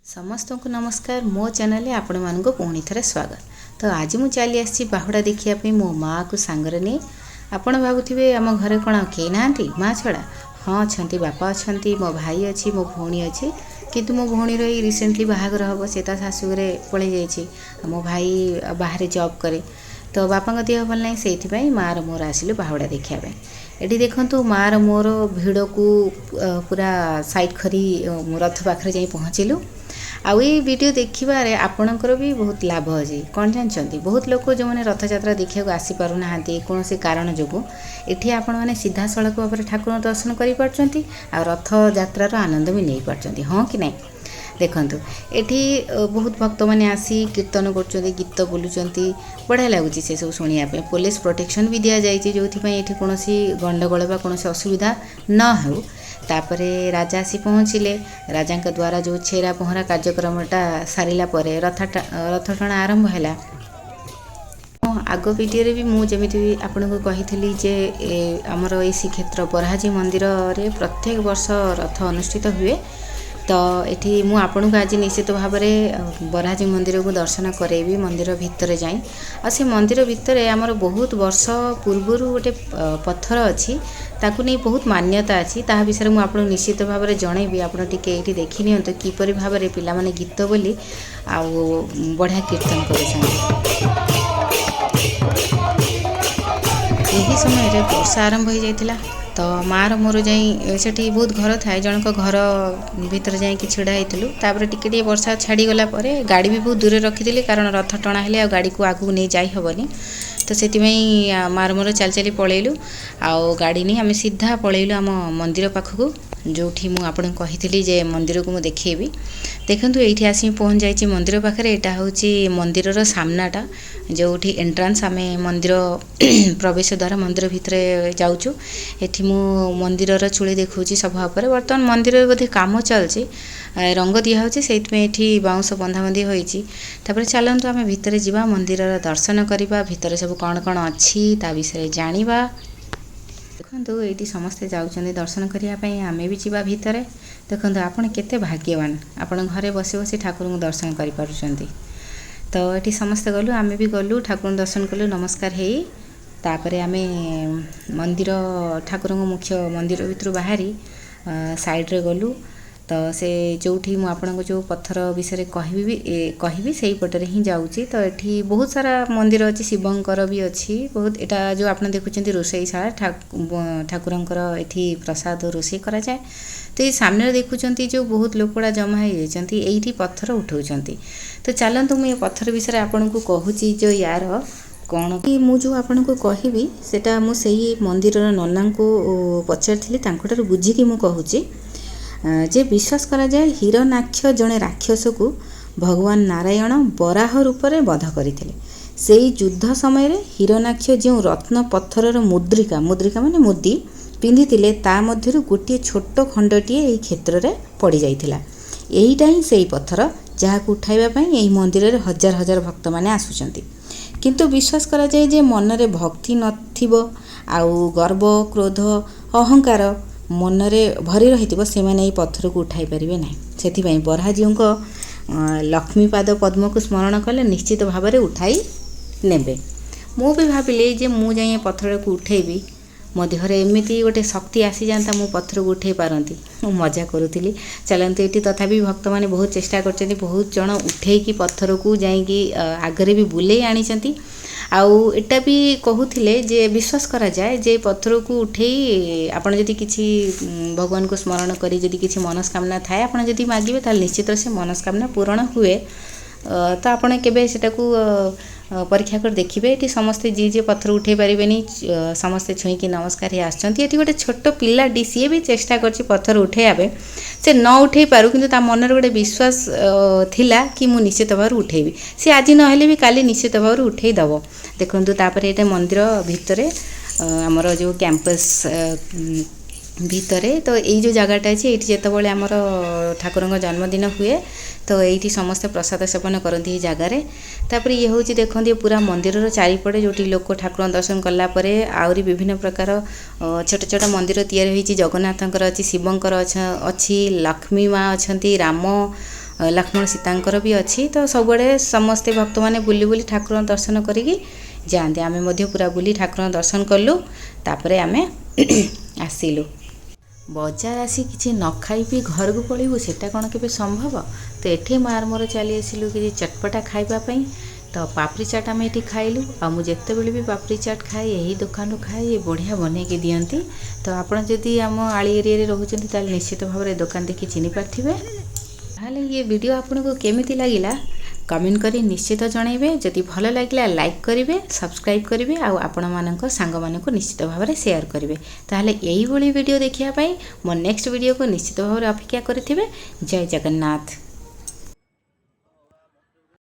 समस्त को नमस्कार मो चैनल आपण मानक पुणी थे स्वागत। तो आज मुझे चली आसी बाहुड़ा देखापी मो माँ को सांगरे नहीं। आपण भावुवे आम घरे कौन कई ना माँ छड़ा हाँ अच्छा बापा अच्छा मो भाई अच्छी मो भौणी अच्छी किंतु मो भौणीर रिसेंटली बाहागर हम से शाशुघर पलि जाइए। मो भाई बाहर जॉब करे तो बापा देह भल ना से माँ मोर आसिलु बाहुड़ा देखापी। एटी देखु माँ मोर भिड़ को पूरा साइड खरी रथ पाखे जा पहुँचलु। आउ ये वीडियो देखिबारे आपणकर भी बहुत लाभ अच्छी कौन जानते बहुत लोग जो मैंने रथ यात्रा देखा आसीपार ना कौन से कारण जो ये आपण मैंने सीधा सड़क भाव में ठाकुर दर्शन कर रथ यात्रार आनंद भी नहीं पार्टी हाँ कि नहीं। देखंतु एठी बहुत भक्त मैंने आसी कीर्तन कर गीत बोलुंट बढ़िया लगुच से सब शुणापी पुलिस प्रोटेक्शन भी दि जाए जो कौन गंडगोल बा कौन असुविधा न हो। तापरे राजा आसी पहुँचले राजा द्वारा जो छेरा पहरा कार्यक्रमटा सारा पर रथ टणा आरंभ है। आग वीडियो भी मुझे आपन को कही जे आमर ये श्रीक्षेत्र बराहजेw मंदिर रे प्रत्येक वर्ष रथ अनुष्ठित हुए। तो ये मुझे आपन को आज निश्चित भाव में barahjew मंदिर को दर्शन करेबी मंदिर भितर जाई। आ से मंदिर भितर आमर बहुत वर्ष पूर्वर गोटे पत्थर अच्छी ताकू नहीं बहुत मान्यता अच्छी ता विषय मुझे आपको निश्चित भाव में जनइबी। आप ये देखी नियंतु किपरि भाव में पिला माने गीत बोली आ बढ़िया कीर्तन करे यही समय वर्षा आरंभ हो जाता। तो माँ मोर जाठी बहुत घर थाए जनक घर भीतर जा छिड़ा होता टिके वर्षा छाड़ीगला गाड़ी भी बहुत दूर रखी कारण रथ टणा है गाड़ी को आगू नहीं जाई हेनी। तो से मार मोर चल चली पलैलु आउ गाड़ी नहीं आम सीधा पलैलु आम मंदिर पाखक जो मुझे कही जे मंदिर को मुझे देखेबी। देखु ये आसी पहुँच जाइए मंदिर पाखे यहाँ हूँ मंदिर सामनाटा जो एंट्रांस आम मंदिर प्रवेश द्वारा मंदिर भितर जाऊँ। ये मंदिर चूड़ी देखा सभा पर बर्तमान मंदिर बोधे कम चलती रंग दिहे से बाउंश बंधाबंधी होपर चलतु आम भितर जावा मंदिर दर्शन करवा भितर सब कौन कौन अच्छी ता विषय जानिबा। देखो ये समस्ते जाऊँ दर्शन करने आमे भी जावा भितर। देखो आपन केते भाग्यवान आपन घरे बसी बसी ठाकुर को दर्शन करें। तो ये समस्ते गलु आमे भी गलु ठाकुर दर्शन कलु नमस्कार है। तापरे आमे मंदिर ठाकुर मुख्य मंदिर भितर बाहरी साइड रे गलु। तो से जो मुझे जो पत्थर विषय कहबी से पटर ही जाऊँगी। तो ये बहुत सारा मंदिर अच्छी शिवंकर भी अच्छी बहुत यहाँ जो आप देखुं रोषेईशाला ठाकुरंकर ये प्रसाद रोषे करा जाए। तो ये सामने देखुं जो बहुत लोक गुड़ा जमा हो जाती ये पत्थर उठाऊँ। तो चलतु मुझे पत्थर विषय आपन को कहूँ जो यार कौन कि मुझे आपन को कहबी सेटा मु सही मंदिर नना को पचारि बुझिकी मु कहूँ जे विश्वास करा जाए हिरणाक्ष जड़े राक्षस को भगवान नारायण बराह रूप में बध करते। से युद्ध समय हिरणाक्ष जो रत्न पत्थरर मुद्रिका मुद्रिका माने मुदी पिंधि ता मध्यरु गोटे छोट खंडटीए यही क्षेत्र में पड़ जाइथिला। एहीटा ही सही पत्थर जहाँ को उठाइबा यही मंदिर में हजार हजार भक्त माने आसुचंती। किंतु विश्वास करा जाए जे मनरे भक्ति नथिबो आउ गर्व क्रोध अहंकार मनरे भरी रही से मैंने पत्थर को उठाई पारे ना। से barahjew को लक्ष्मीपाद पद्म को स्मरण कले निश्चित भाव में उठाई नेबे। मु भी भाविली जे मु जाए पत्थर को उठेबी मो देहर एमती गोटे शक्ति आसी जाता मु पत्थर को उठे पारती मजा करूली। चलते ये तथापि भक्त मैंने बहुत चेष्टा कर बहुत जन उठेकी पत्थर को जाइकी आगरे भी बुले आनी। आउ एटा भी कहूले जे विश्वास करा जाए जे पत्थर को उठे आपन जदि किसी भगवान को स्मरण करी जदि किसी मनस्कामना थाए आपन जदि मागिबे ताल निश्चित से मनस्कामना पूर्ण हुए। तो आपन केबे सेटा को परीक्षा कर देखिए। ये समस्ते जी पत्थर उठे पारे समस्ते छुईकी नमस्कार ही आसछंती। ये गोटे छोट पिलाटी सी भी चेष्टा कर पत्थर उठे से न उठे पारू किंतु ता मनर गोटे विश्वास थिला कि मु निश्चित भाव उठेबी सी आज नहेले भी काली निश्चित भाव उठे दब। देखंतु तापरे ये मंदिर भितर आमर जो कैंपस भितर तो यही जो जगहटा अच्छे ये जितेबाला आमर ठाकुर जन्मदिन हुए तो ये समस्ते प्रसाद सेवन करती जगार। तापर ये हूँ देखते ये पूरा मंदिर चारिपटे जो लोक ठाकुर दर्शन कलापर आहरी विभिन्न प्रकार छोट छोट मंदिर तैयारी होती जगन्नाथंकर अच्छी शिवंकर अच्छी लक्ष्मी माँ अच्छा राम लक्ष्मण सीतांकर भी अच्छी तो सबुआड़े समस्ते भक्त मैंने बुली बुली ठाकुर दर्शन करिकी जाते आमे मध्य पूरा बुली ठाकुर दर्शन कलु तापरे आमे आसिलु बजार आसी किसी न खाई पी घर को पलू सेटा कौन के संभव तो ये मार मोर चली आसिलु कि चटपटा खावाई तो पापड़ी चाट आम ये खाइलु आ मुझे भी पापड़ी चाट खाए यही दुकान खाए ये बढ़िया बनईकि दियंती तो आपड़ जदि आम आली एरिया रोचते निश्चित भाव में दुकान देखी चिन्ह पारे ताहले ये वीडियो आपन को केमिति लागिला कमेंट करी निश्चित जनइबे जदि भल लागिला लाइक करिवे सब्सक्राइब करिवे आ आपण मानक सांग मानक निश्चित भाव में शेयर करिवे ताहले एही भली वीडियो देखिया पई मो नेक्स्ट वीडियो को निश्चित भाव में अपेक्षा करिथिबे जय जगन्नाथ।